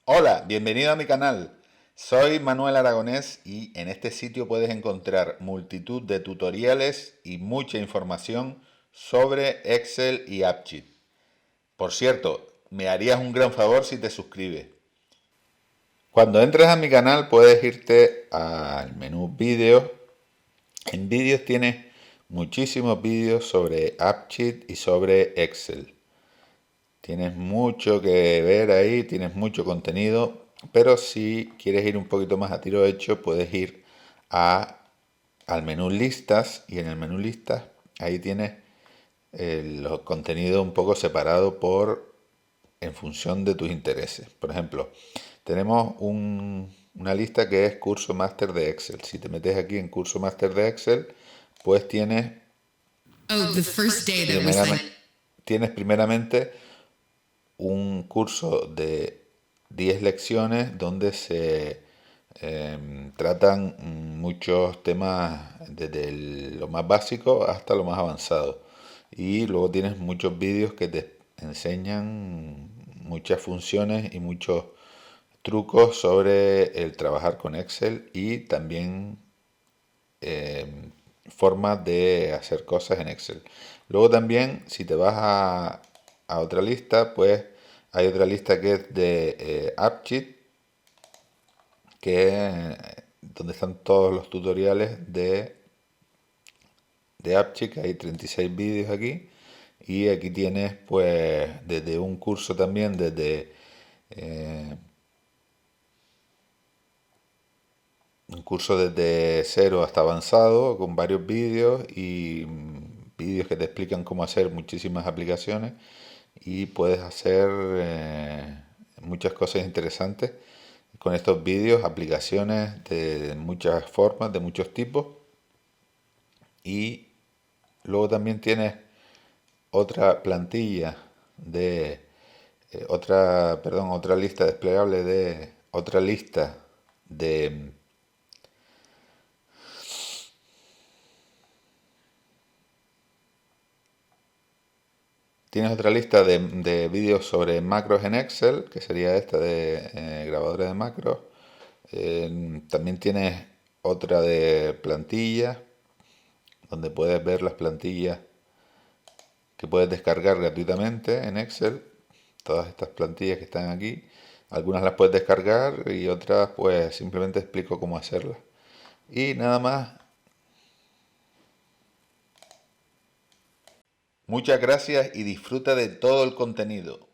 Hola, bienvenido a mi canal. Soy Manuel Aragonés y en este sitio puedes encontrar multitud de tutoriales y mucha información sobre Excel y AppSheet. Por cierto, me harías un gran favor si te suscribes. Cuando entres a mi canal puedes irte al menú vídeos. En vídeos tienes muchísimos vídeos sobre AppSheet y sobre Excel. Tienes mucho que ver ahí, tienes mucho contenido, pero si quieres ir un poquito más a tiro hecho, puedes ir a, al menú listas y en el menú listas ahí tienes los contenidos un poco separados en función de tus intereses. Por ejemplo, tenemos una lista que es curso máster de Excel. Si te metes aquí en curso máster de Excel, pues tienes primeramente un curso de 10 lecciones donde se tratan muchos temas desde lo más básico hasta lo más avanzado. Y luego tienes muchos vídeos que te enseñan muchas funciones y muchos trucos sobre el trabajar con Excel y también formas de hacer cosas en Excel. Luego también, si te vas a otra lista, pues hay otra lista que es de AppSheet, que es donde están todos los tutoriales de AppSheet. Hay 36 vídeos aquí. Y aquí tienes pues desde un curso también, desde un curso desde cero hasta avanzado, con varios vídeos y vídeos que te explican cómo hacer muchísimas aplicaciones y puedes hacer muchas cosas interesantes con estos vídeos, aplicaciones de muchas formas, de muchos tipos. Y luego también tienes otra plantilla de otra lista desplegable de otra lista de Tienes otra lista de vídeos sobre macros en Excel, que sería esta de grabadores de macros. También tienes otra de plantillas, donde puedes ver las plantillas que puedes descargar gratuitamente en Excel. Todas estas plantillas que están aquí. Algunas las puedes descargar y otras pues simplemente explico cómo hacerlas. Y nada más. Muchas gracias y disfruta de todo el contenido.